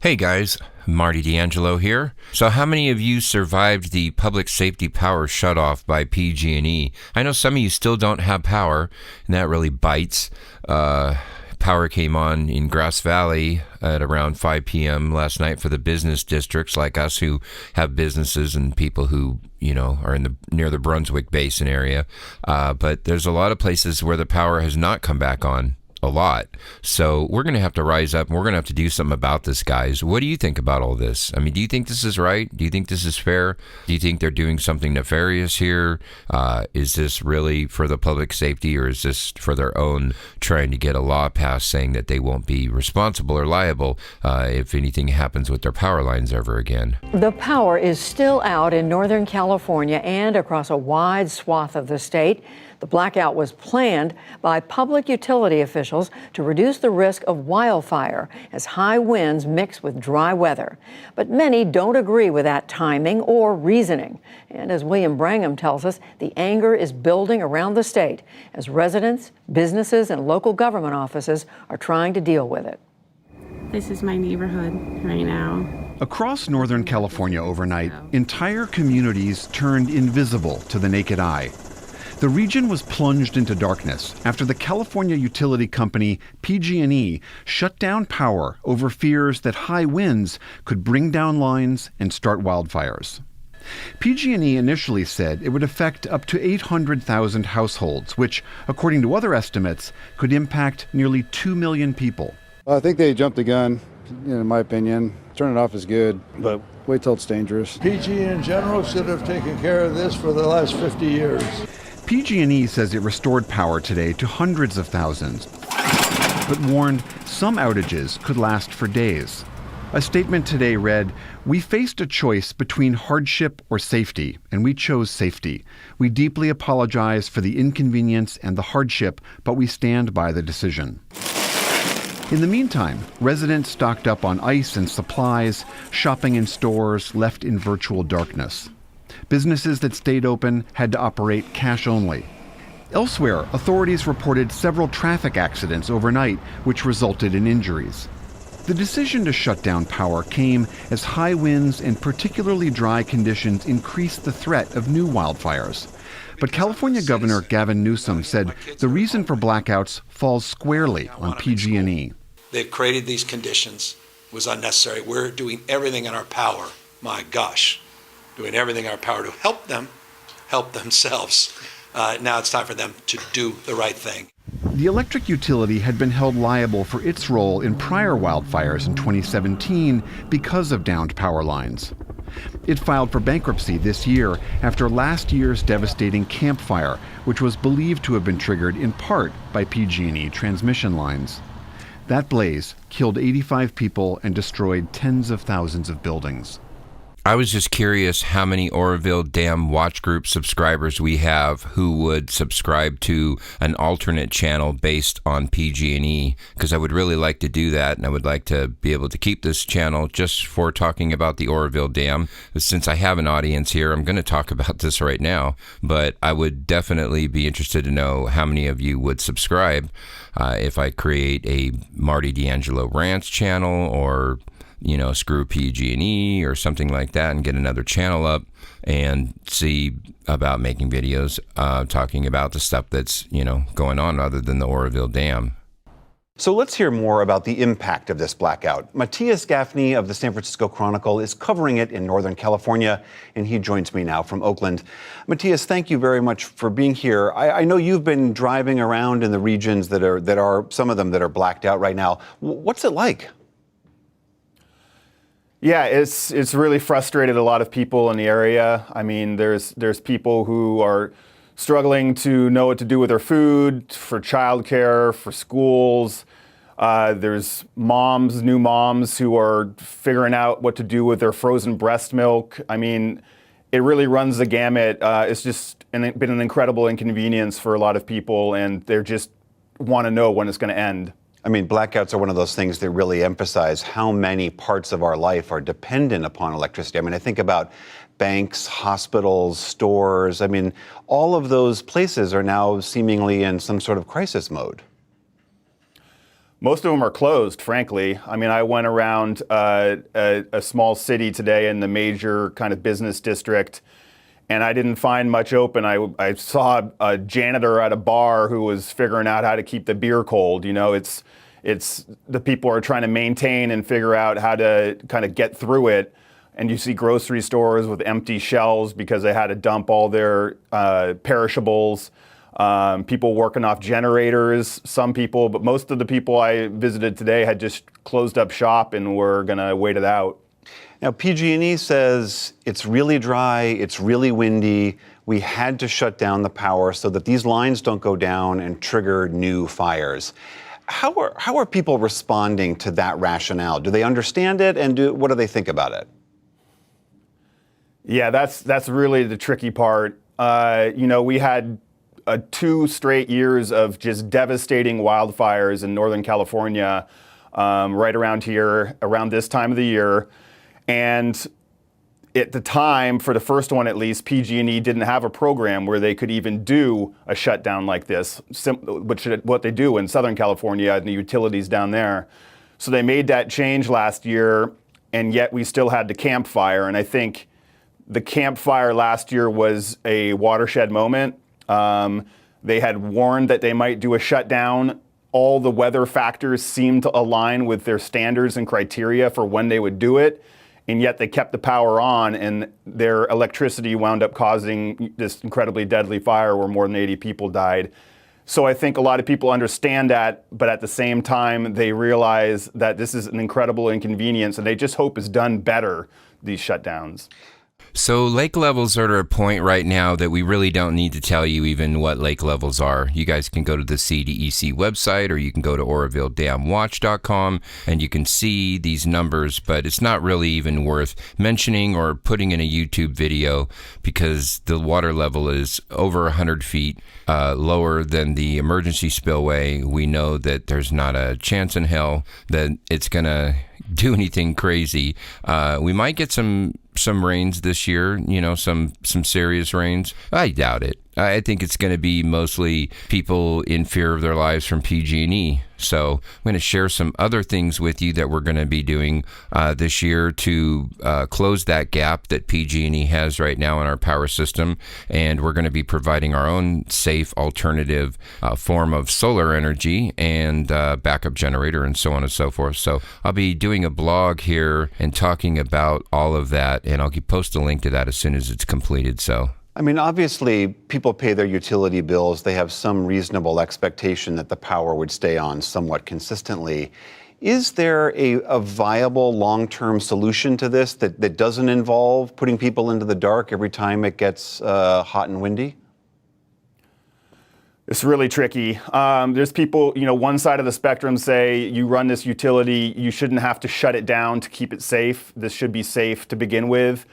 Hey guys, Marty D'Angelo here. So how many of you survived the public safety power shutoff by PG&E? I know some of you still don't have power, and that really bites. Power came on in Grass Valley at around 5 p.m. last night for the business districts like us who have businesses and people who, are near the Brunswick Basin area. But there's a lot of places where the power has not come back on. A lot. So we're going to have to rise up and we're going to have to do something about this, guys. What do you think about all this? I mean, do you think this is right? Do you think this is fair? Do you think they're doing something nefarious here? Is this really for the public safety, or is this for their own trying to get a law passed saying that they won't be responsible or liable if anything happens with their power lines ever again? The power is still out in Northern California and across a wide swath of the state. The blackout was planned by public utility officials to reduce the risk of wildfire as high winds mix with dry weather. But many don't agree with that timing or reasoning. And as William Brangham tells us, the anger is building around the state as residents, businesses, and local government offices are trying to deal with it. This is my neighborhood right now. Across Northern California overnight, entire communities turned invisible to the naked eye. The region was plunged into darkness after the California utility company PG&E shut down power over fears that high winds could bring down lines and start wildfires. PG&E initially said it would affect up to 800,000 households, which, according to other estimates, could impact nearly 2 million people. I think they jumped the gun, in my opinion. Turning it off is good, but wait till it's dangerous. PG&E in general should have taken care of this for the last 50 years. PG&E says it restored power today to hundreds of thousands, but warned some outages could last for days. A statement today read, "We faced a choice between hardship or safety, and we chose safety. We deeply apologize for the inconvenience and the hardship, but we stand by the decision." In the meantime, residents stocked up on ice and supplies, shopping in stores left in virtual darkness. Businesses that stayed open had to operate cash only. Elsewhere, authorities reported several traffic accidents overnight, which resulted in injuries. The decision to shut down power came as high winds and particularly dry conditions increased the threat of new wildfires. But California Governor Gavin Newsom said the reason for blackouts falls squarely on PG&E. They've created these conditions. It was unnecessary. We're doing everything in our power. My gosh. Doing everything in our power to help them help themselves. Now it's time for them to do the right thing. The electric utility had been held liable for its role in prior wildfires in 2017 because of downed power lines. It filed for bankruptcy this year after last year's devastating Camp Fire, which was believed to have been triggered in part by PG&E transmission lines. That blaze killed 85 people and destroyed tens of thousands of buildings. I was just curious how many Oroville Dam Watch Group subscribers we have who would subscribe to an alternate channel based on PG&E, because I would really like to do that, and I would like to be able to keep this channel just for talking about the Oroville Dam. Since I have an audience here, I'm going to talk about this right now, but I would definitely be interested to know how many of you would subscribe if I create a Marty D'Angelo Rants channel, or screw PG&E or something like that, and get another channel up and see about making videos talking about the stuff that's, going on other than the Oroville Dam. So let's hear more about the impact of this blackout. Matthias Gaffney of the San Francisco Chronicle is covering it in Northern California, and he joins me now from Oakland. Matthias, thank you very much for being here. I know you've been driving around in the regions that are some of them that are blacked out right now. What's it like? Yeah, it's really frustrated a lot of people in the area. I mean, there's people who are struggling to know what to do with their food, for childcare, for schools. There's new moms who are figuring out what to do with their frozen breast milk. I mean, it really runs the gamut. It's just been an incredible inconvenience for a lot of people, and they just want to know when it's going to end. I mean, blackouts are one of those things that really emphasize how many parts of our life are dependent upon electricity. I mean, I think about banks, hospitals, stores. I mean, all of those places are now seemingly in some sort of crisis mode. Most of them are closed, frankly. I mean, I went around a small city today in the major kind of business district, and I didn't find much open. I saw a janitor at a bar who was figuring out how to keep the beer cold. You know, it's the people are trying to maintain and figure out how to kind of get through it. And you see grocery stores with empty shelves because they had to dump all their perishables. People working off generators, some people, but most of the people I visited today had just closed up shop and were going to wait it out. Now, PG&E says it's really dry, it's really windy. We had to shut down the power so that these lines don't go down and trigger new fires. How are people responding to that rationale? Do they understand it, and what do they think about it? Yeah, that's really the tricky part. We had 2 straight years of just devastating wildfires in Northern California, right around here, around this time of the year. And at the time, for the first one at least, PG&E didn't have a program where they could even do a shutdown like this, which is what they do in Southern California and the utilities down there. So they made that change last year, and yet we still had the campfire. And I think the campfire last year was a watershed moment. They had warned that they might do a shutdown. All the weather factors seemed to align with their standards and criteria for when they would do it, and yet they kept the power on, and their electricity wound up causing this incredibly deadly fire where more than 80 people died. So I think a lot of people understand that, but at the same time, they realize that this is an incredible inconvenience, and they just hope it's done better, these shutdowns. So lake levels are at a point right now that we really don't need to tell you even what lake levels are. You guys can go to the CDEC website, or you can go to OrovilleDamWatch.com, and you can see these numbers, but it's not really even worth mentioning or putting in a YouTube video because the water level is over 100 feet lower than the emergency spillway. We know that there's not a chance in hell that it's going to do anything crazy. We might get some rains this year, some serious rains. I doubt it. I think it's going to be mostly people in fear of their lives from PG&E. So I'm going to share some other things with you that we're going to be doing this year to close that gap that PG&E has right now in our power system. And we're going to be providing our own safe alternative form of solar energy and backup generator and so on and so forth. So I'll be doing a blog here and talking about all of that, and I'll post a link to that as soon as it's completed. So. I mean, obviously, people pay their utility bills. They have some reasonable expectation that the power would stay on somewhat consistently. Is there a viable long-term solution to this that doesn't involve putting people into the dark every time it gets hot and windy? It's really tricky. There's people, one side of the spectrum say you run this utility, you shouldn't have to shut it down to keep it safe. This should be safe to begin with.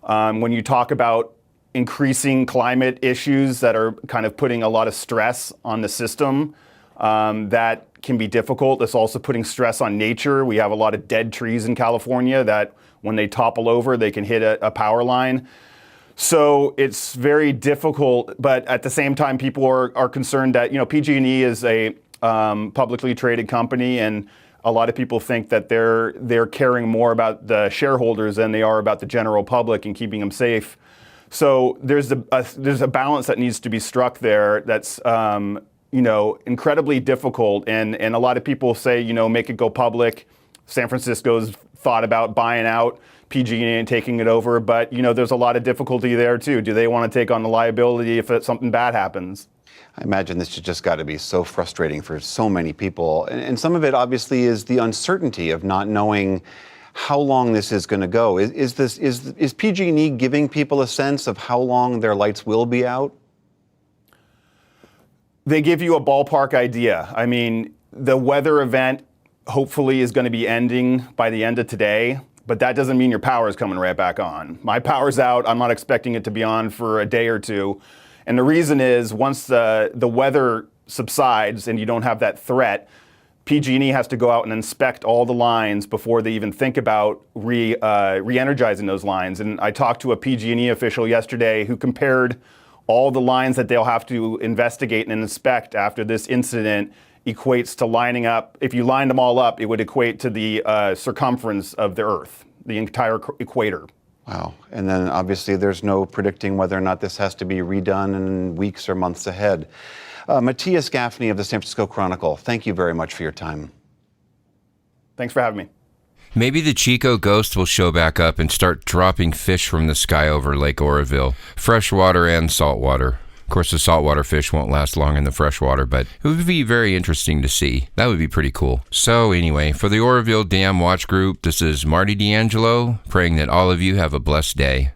When you talk about increasing climate issues that are kind of putting a lot of stress on the system, that can be difficult. It's also putting stress on nature. We have a lot of dead trees in California that when they topple over, they can hit a power line. So it's very difficult, but at the same time, people are concerned that, PG&E is a publicly traded company, and a lot of people think that they're caring more about the shareholders than they are about the general public and keeping them safe. So there's a balance that needs to be struck there that's incredibly difficult, and a lot of people say make it go public. San Francisco's thought about buying out PG&E and taking it over, but there's a lot of difficulty there too. Do they want to take on the liability if something bad happens? I imagine this has just got to be so frustrating for so many people, and some of it obviously is the uncertainty of not knowing how long this is going to go. Is PG&E giving people a sense of how long their lights will be out? They give you a ballpark idea. I mean, the weather event hopefully is going to be ending by the end of today, but that doesn't mean your power is coming right back on. My power's out. I'm not expecting it to be on for a day or two. And the reason is once the weather subsides and you don't have that threat, PG&E has to go out and inspect all the lines before they even think about re-energizing those lines. And I talked to a PG&E official yesterday who compared all the lines that they'll have to investigate and inspect after this incident equates to lining up. If you lined them all up, it would equate to the circumference of the Earth, the entire equator. Wow. And then obviously there's no predicting whether or not this has to be redone in weeks or months ahead. Matthias Gaffney of the San Francisco Chronicle, thank you very much for your time. Thanks for having me. Maybe the Chico ghost will show back up and start dropping fish from the sky over Lake Oroville. Freshwater and saltwater. Of course, the saltwater fish won't last long in the freshwater, but it would be very interesting to see. That would be pretty cool. So anyway, for the Oroville Dam Watch Group, this is Marty D'Angelo, praying that all of you have a blessed day.